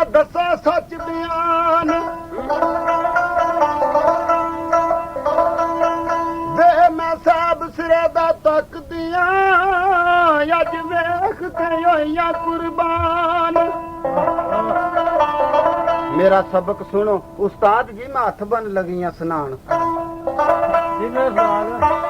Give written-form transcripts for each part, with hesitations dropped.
ਮੈਂ ਦੱਸਾਂ ਸੱਚ ਬਿਆਨ ਵੇ ਮੈਂ ਸਾਬ ਸਿਰੇ ਦਾ ਤੱਕਦੀਆਂ ਅੱਜ ਵੇਖਦੇ ਹੋਈਆਂ ਕੁਰਬਾਨ ਮੇਰਾ ਸਬਕ ਸੁਣੋ ਉਸਤਾਦ ਜੀ ਮੈਂ ਹੱਥ ਬਨ ਲੱਗੀਆਂ ਸੁਣਾਣ ਜਿਵੇਂ ਸਵਾਲ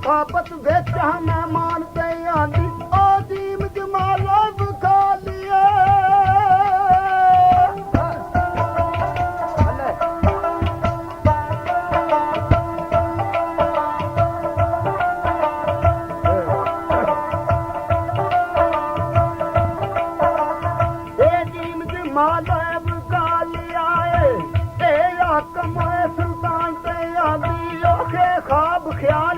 ਸਾਬਤ ਵਿੱਚ ਮਹਿਮਾਨ ਤੇ ਆਂਦੀ ਉਹ ਦੀਮ ਜਮਾਲਾ ਵਿਖਾ ਲਿਆ ਇਹ ਦੀਮ ਜਮਾਲਾ ਵਿਖਾ ਲਿਆ ਇਹ ਆਕਮ ਸੁਲਤਾਨ ਤੇ ਆਂਦੀ ਉਹ ਖਾਬ ਖਿਆਲ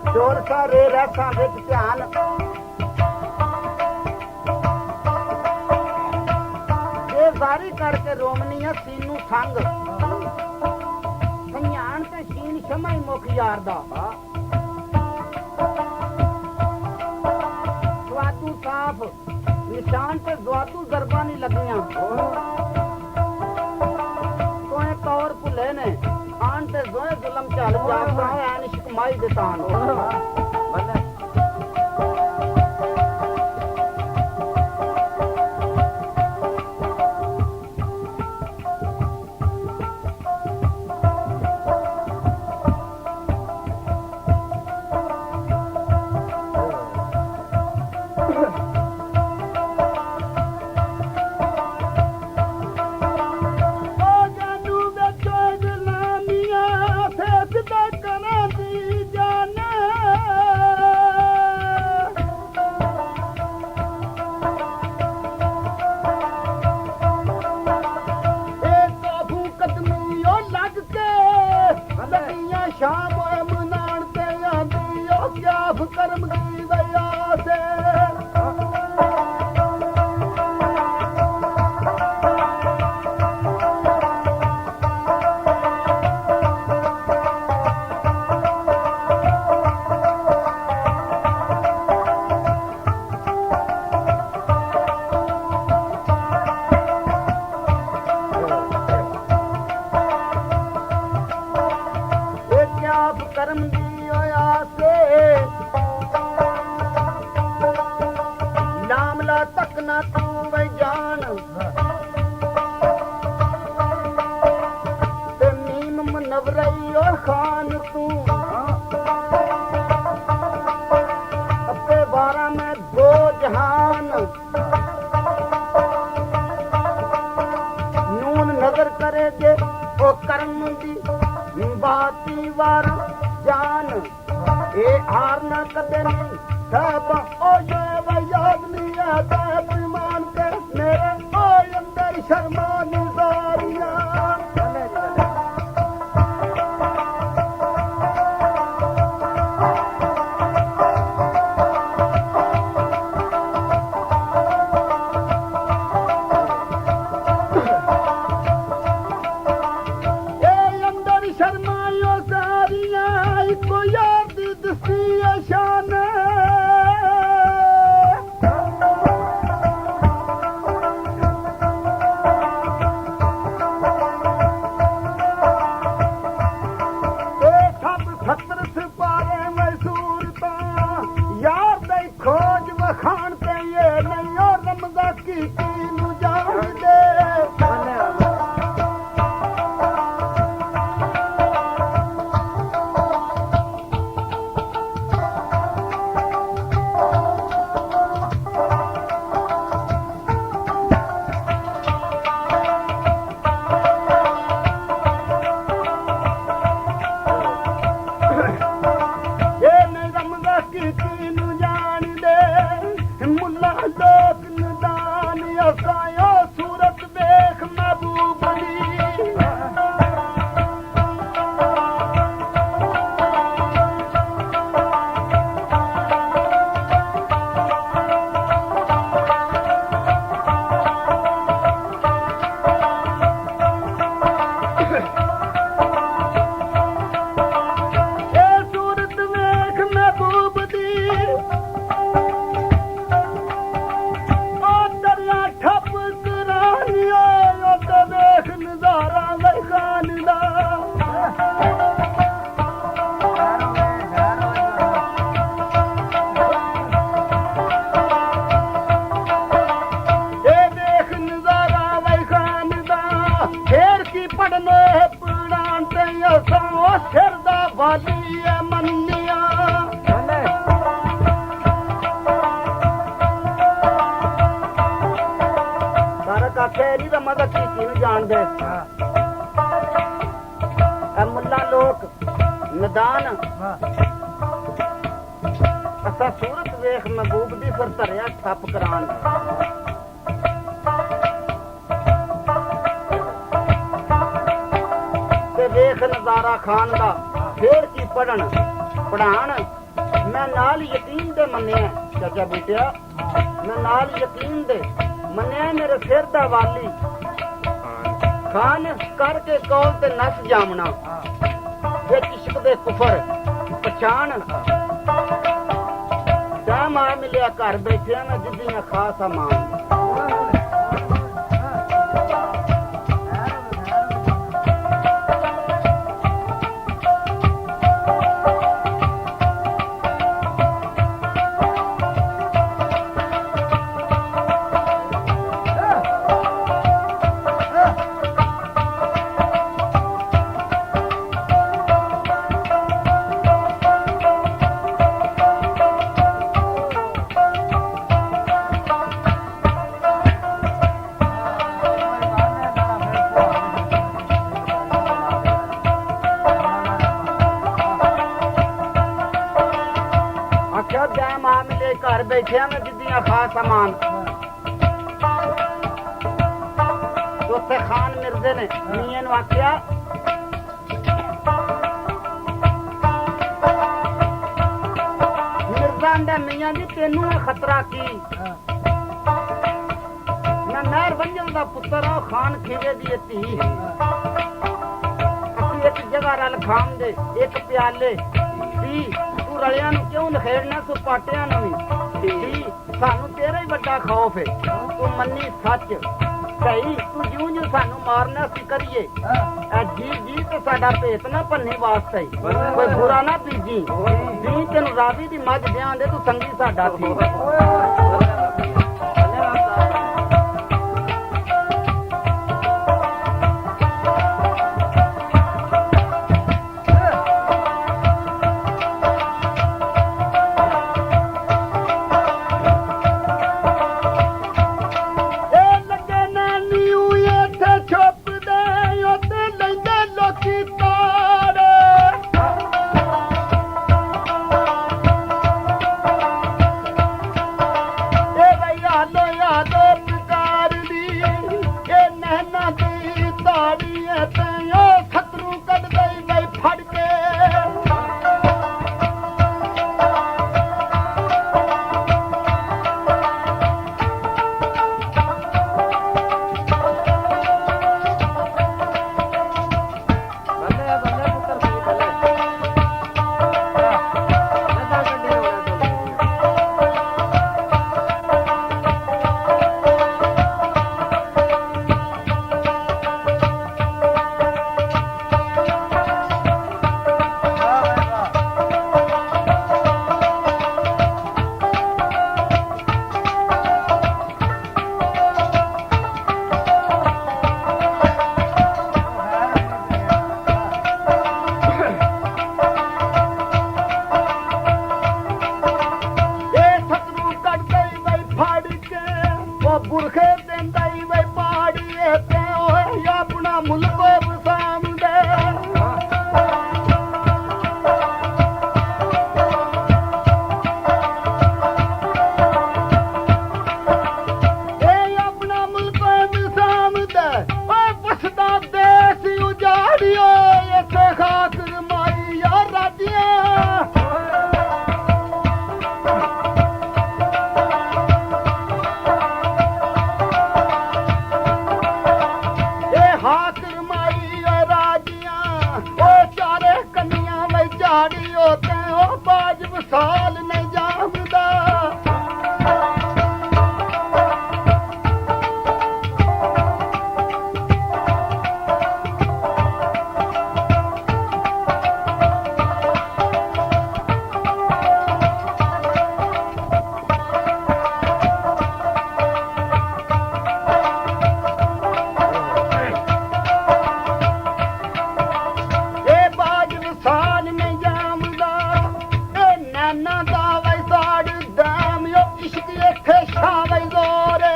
ਚੋਰ ਸਾਰੇ ਰਹਿਸਾਂ ਵਿੱਚ ਧਿਆਨ ਜੇ ਜ਼ਾਰੀ ਕਰਕੇ ਰੋਮਨੀਆਂ ਸੀਨੂ ਸੰਗ ਸੰਯਾਨ ਤੇ ਸ਼ੀਨ ਸ਼ਮਾਈ ਮੁਖ ਯਾਰ ਦਾ ਸਵਾਤੂ ਸਾਫ ਨਿਸ਼ਾਨ ਤੇ ਦਵਾਤੂ ਜ਼ਰਬਾਂ ਨਹੀਂ ਲੱਗੀਆਂ ਤੋਏ ਤੌਰ ਭੁੱਲੇ ਨੇ ਆਣ ਤੇ ਦੋਏ ਜ਼ੁਲਮ ਚੱਲ ਜਾਂਦਾ ਹੈ ਐਨਿਸ਼ਕ ਮਾਈ ਦੇ ਤਾਨ ਸ਼ਾਮ ਹੋਏ ਮਨਾਣ ਤੇ ਆਂਦੀ ਉਹ ਕਿਆ ਕਰਮ ਦੀ ਦਇਆ ਸੇ ਕਰਮ ਦੀ ਹੋਇਆ ਸੇ ਨਾਮਲਾ ਤੱਕ ਨਾ ਤੂੰ ਵੈ ਜਾਣ ਤੇ ਨੀਮ ਮਨਵਰਈ ਓ ਖਾਨ ਤੂੰ ਅੱਪੇ 12 ਮੈਂ ਦੋ ਜਹਾਨ ਨੂਨ ਨਜ਼ਰ करे जे ओ कर्म दी बाती वार जान ए हार न कदे नहीं सब ओ ये याद नहीं आता ईमान के मेरे ओ अंदर शर्मा निजारिया ਹਕੀਕੀ ਨੂੰ ਜਾਣਦੇ ਮੁੱਲਾ ਲੋਕ ਨਦਾਨ ਅਸਾਇਓ ਸੂਰਤ ਵੇਖ ਮਹਿਬੂਬ ਦੀ ਖੈਰੀ ਦਾ ਮਦਦ ਕੀ ਨੂੰ ਜਾਣਦੇ ਮੁੱਲਾ ਲੋਕ ਨਿਦਾਨ ਅਸਾਂ ਸੂਰਤ ਵੇਖ ਮਹਿਬੂਬ ਦੀ ਫਿਰ ਧਰਿਆ ਠੱਪ ਕਰਾਨ ਤੇ ਵੇਖ ਨਜ਼ਾਰਾ ਖਾਨ ਦਾ ਫੇਰ ਕੀ ਪੜਨ ਪੜਾਣ ਮੈਂ ਨਾਲ ਯਕੀਨ ਦੇ ਮੰਨਿਆ ਚਾਚਾ ਬੇਟਿਆ ਮੈਂ ਨਾਲ ਯਕੀਨ ਦੇ ਮੰਨਿਆ ਮੇਰੇ ਸਿਰ ਦਾ ਵਾਲੀ ਖਾਨ ਕਰਕੇ ਕੌਲ ਤੇ ਨਸ ਜਾਮਣਾ ਵਿੱਚ ਇਸ਼ਕ ਦੇ ਕੁਫਰ ਪਛਾਣ ਟਾਈਮ ਆ ਮਿਲਿਆ ਘਰ ਬੈਠਿਆ ਮੈਂ ਜਿੱਦੀਆਂ ਖਾਸ ਅਮਾਨ ਘਰ ਬੈਠਿਆ ਮੈਂ ਜਿੱਦੀਆਂ ਖਾਸ ਸਮਾਨ ਉੱਥੇ ਖਾਨ ਮਿਰਜ਼ੇ ਨੇ ਮੀਆਂ ਨੂੰ ਆਖਿਆ ਮਿਰਜ਼ਾ ਦਾ ਮੀਆਂ ਜੀ ਤੈਨੂੰ ਇਹ ਖਤਰਾ ਕੀ ਮੈਂ ਨਹਿਰ ਵੰਜਲ ਦਾ ਪੁੱਤਰ ਹਾਂ ਖਾਨ ਖੀਵੇ ਦੀ ਧੀ ਅਸੀਂ ਇੱਕ ਜਗ੍ਹਾ ਰਲ ਖਾਂਦੇ ਇੱਕ ਪਿਆਲੇ ਸੀ ਤੂੰ ਰਲਿਆਂ ਨੂੰ ਕਿਉਂ ਨਖੇੜਨਾ ਸੁਪਾਟਿਆਂ ਨੂੰ ਵੀ ਸਾਨੂੰ ਤੇਰਾ ਹੀ ਵੱਡਾ ਖੌਫ ਹੈ ਤੂੰ ਮੰਨੀ ਸੱਚ ਸਹੀ ਤੂੰ ਜਿਉਂ ਜਿਉਂ ਸਾਨੂੰ ਮਾਰਨਾ ਸੀ ਕਰੀਏ ਜੀ ਜੀ ਤੇ ਸਾਡਾ ਭੇਤ ਨਾ ਭੰਨੀ ਵਾਸਤੇ ਕੋਈ ਬੁਰਾ ਨਾ ਬੀਜੀ ਜੀ ਤੈਨੂੰ ਰਾਵੀ ਦੀ ਮੱਝ ਦਿਆਂ ਦੇ ਤੂੰ ਸੰਗੀ ਸਾਡਾ ਸੀ ਦੌੜ ਦਾਮ ਯੋ ਇਸ਼ਕ ਇੱਥੇ ਛਾਵੇ ਜ਼ੋਰੇ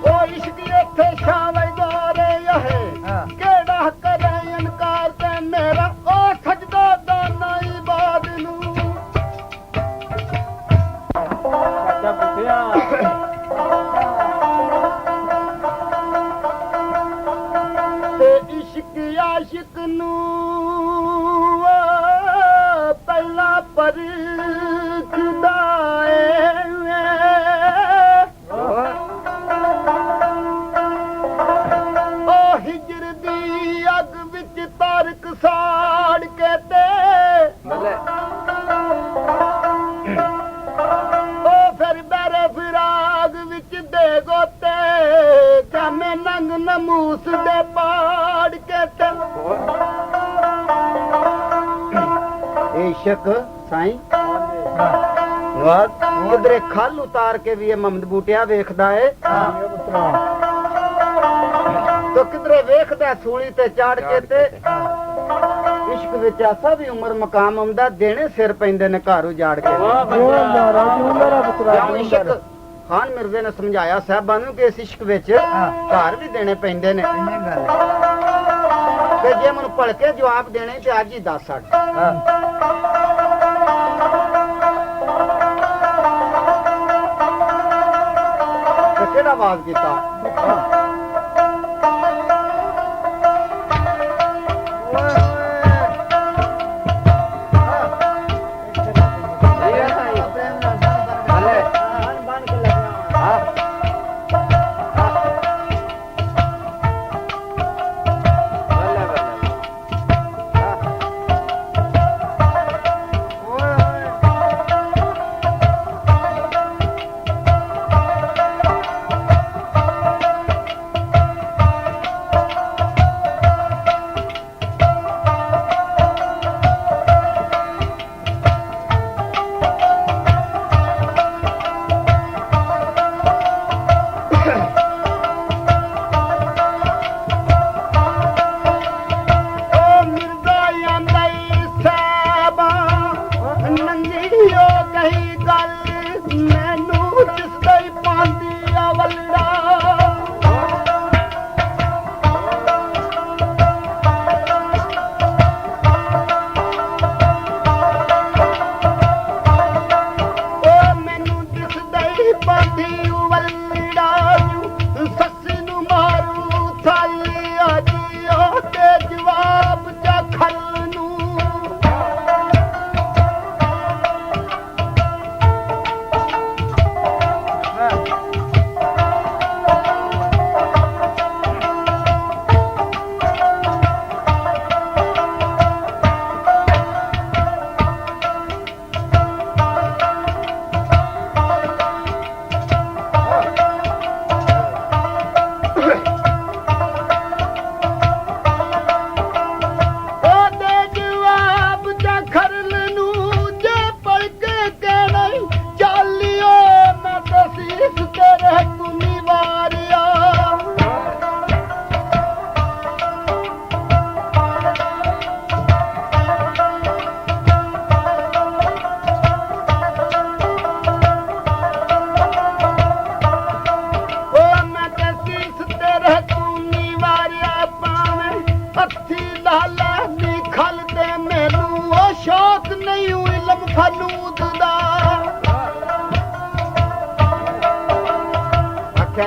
ਉਹ ਇਸ਼ਕ ਇੱਥੇ ਛਾਵੇ ਜ਼ੋਰੇ ਯਹੇ ਕਿਹੜਾ ਕਰੇ ਇਨਕਾਰ ਤੇ ਮੇਰਾ ਉਹ ਸਜਦਾ ਦਾਨਾ ਇਬਾਦ ਨੂੰ ਸਾਡਾ ਪੁੱਤਿਆ ਤੇ ਇਸ਼ਕ ਆਸ਼ਿਕ ਨੂੰ ਪਹਿਲਾਂ ਪਰਖਦਾ ਏ ਉਹ ਹਿਜਰ ਦੀ ਅੱਗ ਵਿੱਚ ਤਾਰਕ ਸਾੜ ਕੇ ਤੇ ਉਹ ਫਿਰ ਬਰੇ ਫਿਰਾਗ ਵਿੱਚ ਦੇ ਗੋਤੇ ਜਾਮੇ ਨੰਗ ਨਮੂਸ ਦੇ ਪਾੜ ਕੇ ਤੇ ਇਸ਼ਕ ਸਾਈਂ ਵਾਦ ਕਿਧਰੇ ਖਲ ਉਤਾਰ ਕੇ ਵੀ ਇਹ ਮਮਦ ਬੂਟਿਆ ਵੇਖਦਾ ਏ ਤੋ ਕਿਧਰੇ ਵੇਖਦਾ ਸੂਲੀ ਤੇ ਚਾੜ ਕੇ ਤੇ ਇਸ਼ਕ ਵਿੱਚ ਆਸਾ ਵੀ ਉਮਰ ਮਕਾਮ ਆਉਂਦਾ ਦੇਣੇ ਸਿਰ ਪੈਂਦੇ ਨੇ ਘਰ ਉਜਾੜ ਕੇ ਕਿਉਂ ਇਸ਼ਕ ਖਾਨ ਮਿਰਜ਼ੇ ਨੇ ਸਮਝਾਇਆ ਸਾਹਿਬਾਂ ਨੂੰ ਕਿ ਇਸ ਇਸ਼ਕ ਵਿੱਚ ਘਰ ਵੀ ਦੇਣੇ ਪੈਂਦੇ ਨੇ ਤੇ ਜੇ ਮੈਨੂੰ ਭਲਕੇ ਜਵਾਬ ਦੇਣੇ ਤੇ ਅੱਜ ਹੀ ਦੱਸ ਛੱਡ ਤੇ ਕਿਹੜਾ ਆਵਾਜ਼ ਕੀਤਾ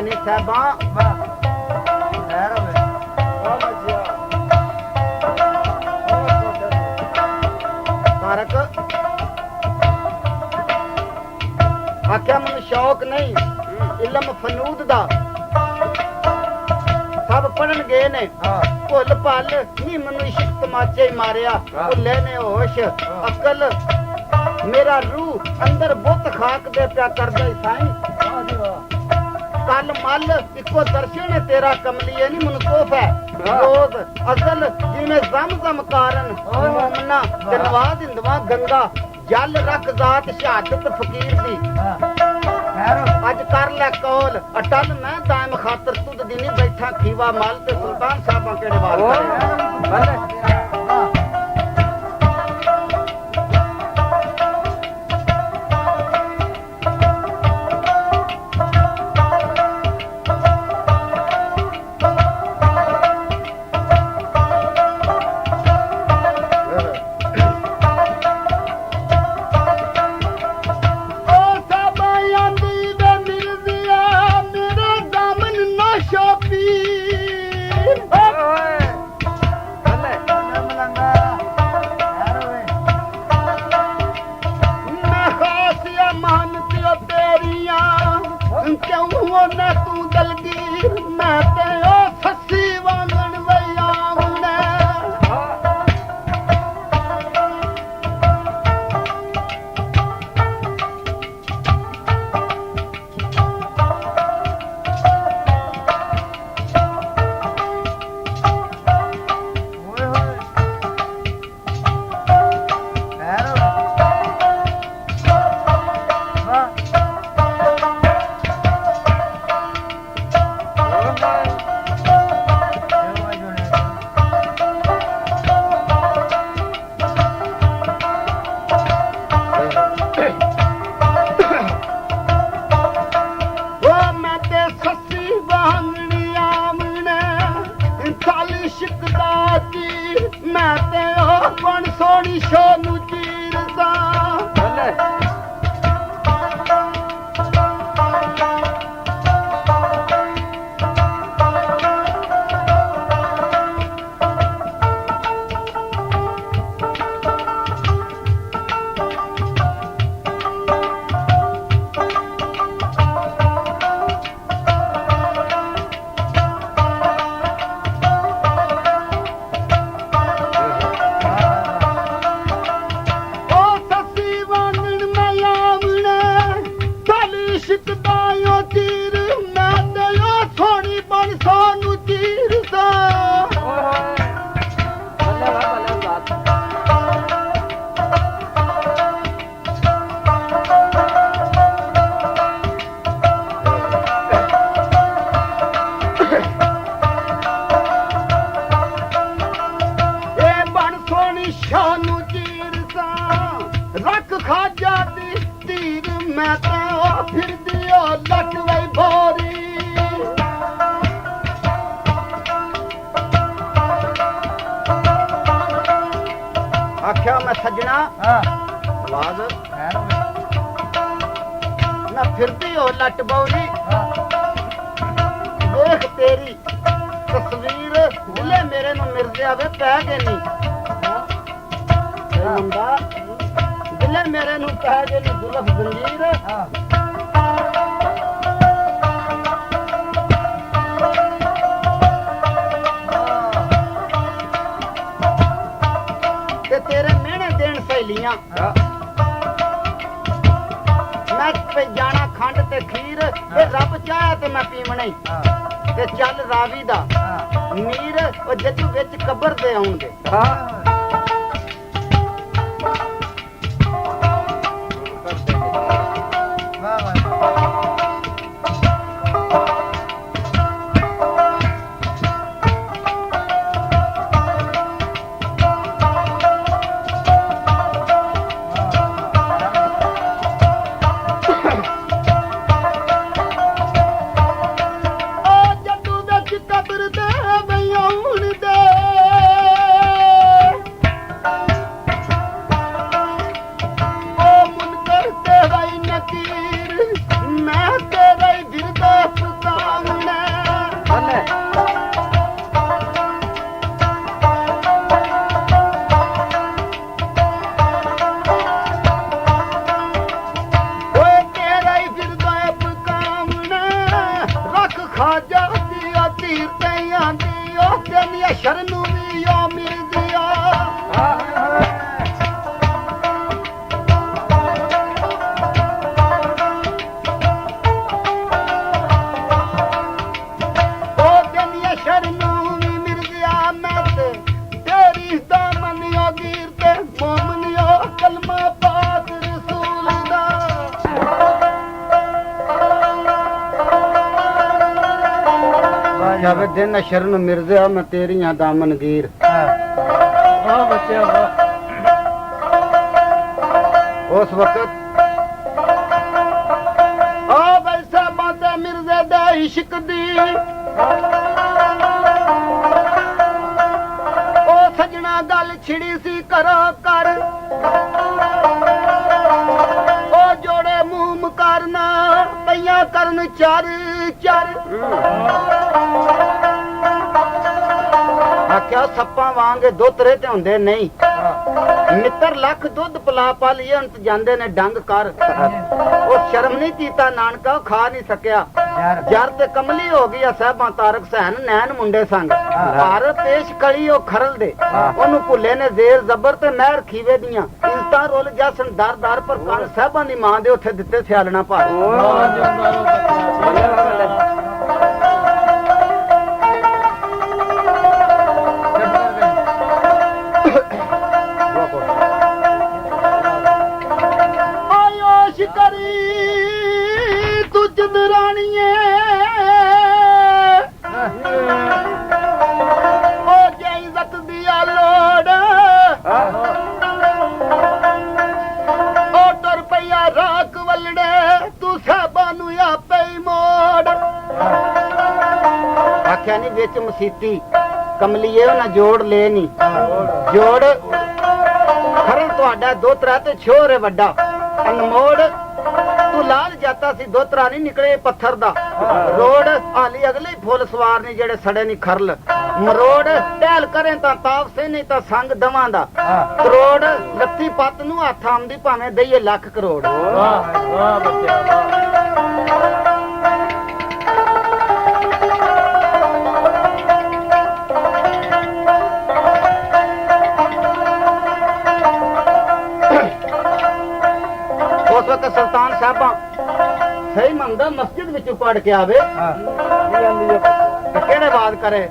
ਨਹੀਂ ਸਾਹਿਬਾਂ ਖੈਰ ਹੋਵੇ ਤਾਰਕ ਆਖਿਆ ਮੈਨੂੰ ਸ਼ੌਕ ਨਹੀਂ ਇਲਮ ਫਨੂਦ ਦਾ ਸਭ ਪੜਨ ਗਏ ਨੇ ਭੁੱਲ ਭੱਲ ਨਹੀਂ ਮੈਨੂੰ ਇਸ਼ਕ ਤਮਾਚੇ ਹੀ ਮਾਰਿਆ ਭੁੱਲੇ ਨੇ ਹੋਸ਼ ਅਕਲ ਮੇਰਾ ਰੂਹ ਅੰਦਰ ਬੁੱਤ ਖਾਕ ਦੇ ਪਿਆ ਕਰਦਾ ਹੀ ਸਾਈਂ ਕੱਲ ਮੱਲ ਇੱਕੋ ਦਰਸ਼ਨ ਤੇਰਾ ਕਮਲੀਏ ਨਹੀਂ ਮੈਨੂੰ ਤੋਹਫਾ ਰੋਜ਼ ਅਜ਼ਲ ਜਿਵੇਂ ਜ਼ਮ ਕਾਰਨ ਮੋਮਨਾ ਤੇ ਨਵਾਜ਼ ਹਿੰਦਵਾ ਗੰਗਾ ਜਲ ਰੱਖ ਜ਼ਾਤ ਸ਼ਹਾਦਤ ਫਕੀਰ ਦੀ ਅੱਜ ਕਰ ਲੈ ਕੌਲ ਅਟਲ ਮੈਂ ਦਾਇਮ ਖਾਤਰ ਤੁਧ ਦੀ ਨਹੀਂ ਬੈਠਾ ਖੀਵਾ ਮਲ ਤੇ ਸੁਲਤਾਨ ਸਾਹਿਬਾਂ ਕਿਹੜੇ ਵਾਲ ਕਰੇ ਮੈਂ ਤੇ ਉਹ ਬਣ ਸੋਹਣੀ ਸ਼ੋ ਨੂੰ ਚੀਰਦਾ ਰੱਖ ਖਾਜਾ ਦੀ ਧੀਰ ਮੈਂ ਤਾਂ ਉਹ ਫਿਰਦੀ ਉਹ ਲੱਟ ਵਈ ਭੋਰੀ ਆਖਿਆ ਮੈਂ ਸੱਜਣਾ ਆਵਾਜ਼ ਨਾ ਫਿਰਦੀ ਉਹ ਲੱਟ ਬੌਰੀ ਦੇਖ ਤੇਰੀ ਤਸਵੀਰ ਦਿਲੇ ਮੇਰੇ ਨੂੰ ਮਿਰਜ਼ਿਆ ਵੇ ਪੈ ਗਏ ਨਹੀਂ ਮੁੰਡਾ ਦਿਲੇ ਮੇਰੇ ਨੂੰ ਪੈ ਗਏ ਨੀ ਜ਼ੁਲਫ ਜ਼ੰਜੀਰ ਤੇ ਤੇਰੇ ਮਿਹਣੇ ਦੇਣ ਸਹੇਲੀਆਂ ਮੈਂ ਤੇ ਜਾਣਾ ਖੰਡ ਤੇ ਖੀਰ ਇਹ ਰੱਬ ਚਾਹਿਆ ਤੇ ਮੈਂ ਪੀਵਣਾ ਹੀ ਤੇ ਚੱਲ ਰਾਵੀ ਦਾ ਨੀਰ ਉਹ ਜੱਜੂ ਵਿੱਚ ਕਬਰ ਦੇ ਆਉਣਗੇ ਸ਼ਰਨ ਨੂੰ ਵੀ ਉਹ ਮਿਲਦੀ ਆ ਉਹ ਕਹਿੰਦੀ ਸ਼ਰਨ ਨੂੰ ਵੀ ਮਿਲਦੀ ਆ ਮੈਂ ਤੇ ਤੇਰੀ ਦਾਮਨ ਉਹ ਗੀਰ ਤੇ ਮੋਮਨ ਉਹ ਕਲਮਾ ਪਾਕ ਰਸੂਲ ਦਾ ਜਾਵੇ ਦਿਨ ਸ਼ਰਨ ਮਿਰਜ਼ਾ ਮੈਂ ਤੇਰੀਆਂ ਦਾਮਨਗੀਰ ਵਾਹ ਬੱਚਿਆ ਵਾਹ ਉਸ ਵਕਤ ਆ ਵੈਸਾ ਬਾਂਦਾ ਮਿਰਜ਼ੇ ਦਾ ਇਸ਼ਕ ਦੀ ਉਹ ਸਜਣਾ ਗੱਲ ਛਿੜੀ ਸੀ ਕਰੋ ਕਰ ਉਹ ਜੋੜੇ ਮੂੰਹ ਮੁਕਾਰਨਾ ਪਈਆਂ ਕਰਨ ਚਾਰ ਚਾਰ ਆਖਿਆ ਸੱਪਾਂ ਵਾਂਗ ਦੋਤਰੇ ਤੇ ਹੁੰਦੇ ਨਹੀਂ ਮਿੱਤਰ ਲੱਖ ਦੁੱਧ ਪਲਾ ਪਾ ਲਈ ਅੰਤ ਜਾਂਦੇ ਨੇ ਡੰਗ ਕਰ ਉਹ ਸ਼ਰਮ ਨਹੀਂ ਕੀਤਾ ਨਾਨਕਾ ਖਾ ਨਹੀਂ ਸਕਿਆ ਜਰ ਤੇ ਕਮਲੀ ਹੋ ਗਈ ਸਾਹਿਬਾਂ ਤਾਰਕ ਸੈਨ ਨੈਣ ਮੁੰਡੇ ਸੰਗ ਭਾਰ ਪੇਸ਼ ਕਲੀ ਉਹ ਖਰਲ ਦੇ ਉਹਨੂੰ ਭੁੱਲੇ ਨੇ ਜ਼ੇਰ ਜ਼ਬਰ ਤੇ ਮਹਿਰ ਖੀਵੇ ਦੀਆਂ ਇੰਤਾ ਰੁੱਲ ਜਾਸਨ ਦਰ ਦਰ ਪਰ ਕੰਨ ਸਾਹਿਬਾਂ ਦੀ ਮਾਂ ਦੇ ਉੱਥੇ ਦਿੱਤੇ ਸਿਆਲਣਾ ਭਾਰ ਆਖਿਆ ਨੀ ਵਿੱਚ ਮਸੀਤੀ ਕਮਲੀਏ ਉਹਨਾਂ ਜੋੜ ਲੈ ਨੀ ਜੋੜ ਖਰਨ ਤੁਹਾਡਾ ਦੋਤਰਾ ਤੇ ਛੋਰ ਹੈ ਵੱਡਾ ਅਨਮੋੜ ਤੂੰ ਲਾਲ ਜਾਤਾ ਸੀ ਦੋਤਰਾ ਨਹੀਂ ਨਿਕਲੇ ਪੱਥਰ ਦਾ ਰੋੜ ਹਾਲੀ ਅਗਲੇ ਫੁੱਲ ਸਵਾਰ ਨੇ ਜਿਹੜੇ ਸੜੇ ਨਹੀਂ ਖਰਲ ਮਰੋੜ ਟਹਿਲ ਕਰੇ ਤਾਂ ਤਾਪ ਸੇ ਨਹੀਂ ਤਾਂ ਸੰਗ ਦਵਾਂ ਦਾ ਕਰੋੜ ਲੱਤੀ ਪੱਤ ਨੂੰ ਹੱਥ ਆਉਂਦੀ ਭਾਵੇਂ ਦਈਏ ਲੱਖ ਕਰੋੜ ਵਾਹ ਵਾਹ ਬੱਚਾ ਵਾਹ ਉਸ ਵਕਤ ਸੁਲਤਾਨ ਸਾਹਿਬਾਂ ਸਹੀ ਮੰਗਦਾ ਮਸਜਿਦ ਵਿੱਚੋਂ ਪੜ ਕੇ ਆਵੇ ਤੇ ਕਿਹੜੇ ਬਾਤ ਕਰੇ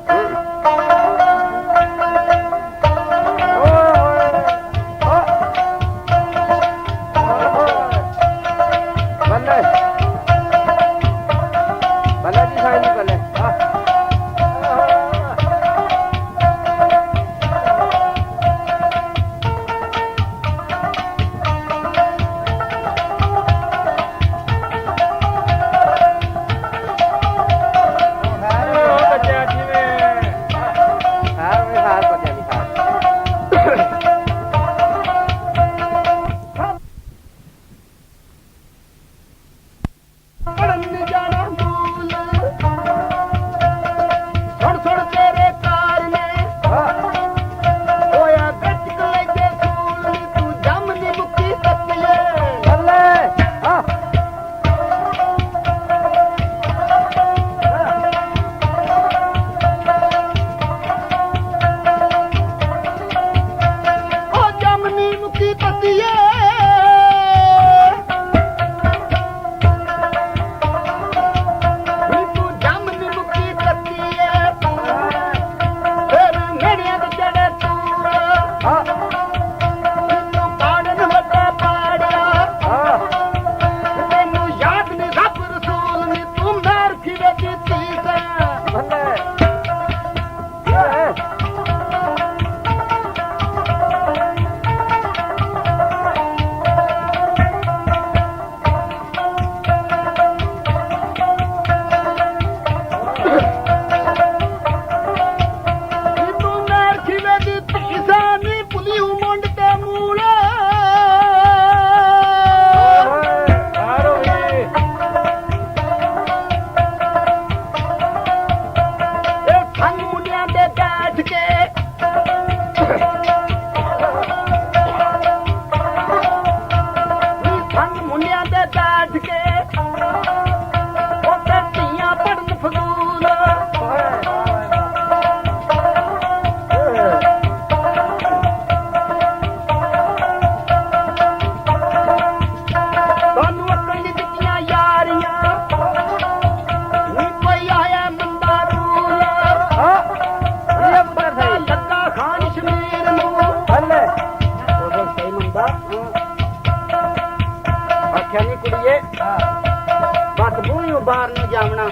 ਬਾਹਰ ਨੂੰ ਜਾਵਣਾ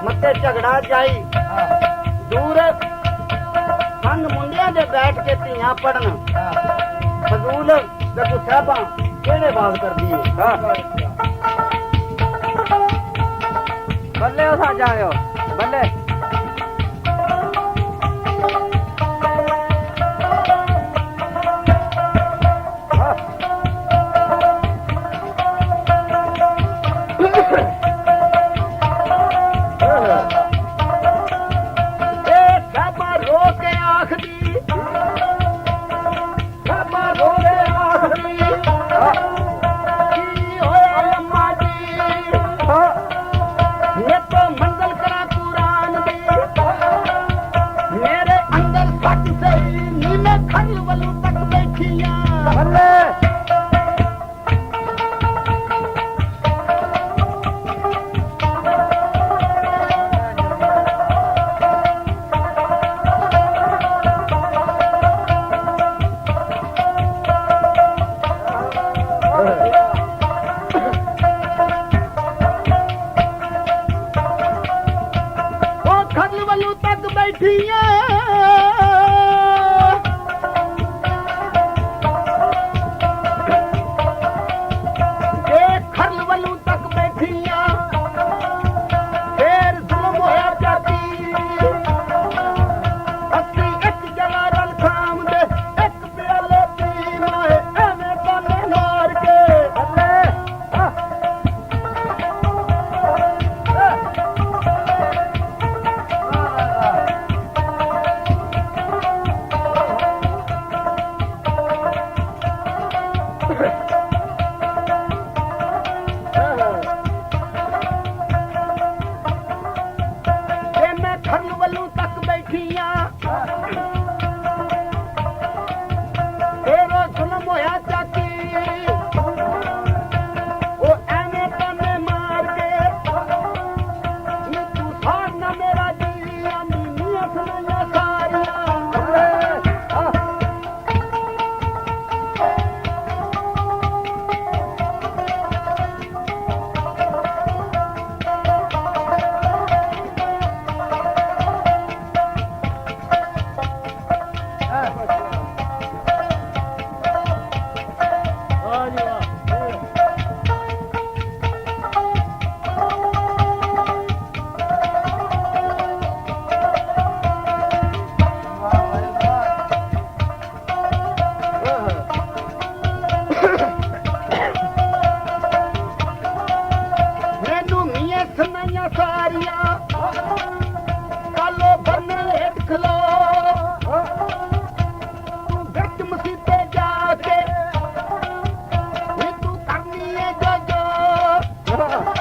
ਮੱਤੇ ਝਗੜਾ ਜਾਈ ਦੂਰ ਸੰਗ ਮੁੰਡਿਆਂ ਦੇ ਬੈਠ ਕੇ ਧੀਆਂ ਪੜਨ ਫਜ਼ੂਲ ਦੇਖੋ ਸਾਹਿਬਾਂ ਕਿਹੜੇ ਬਾਤ ਕਰਦੀ ਏ ਬੱਲੇ ਉਸਾ ਜਾਇਓ ਬੱਲੇ ਵਾਹ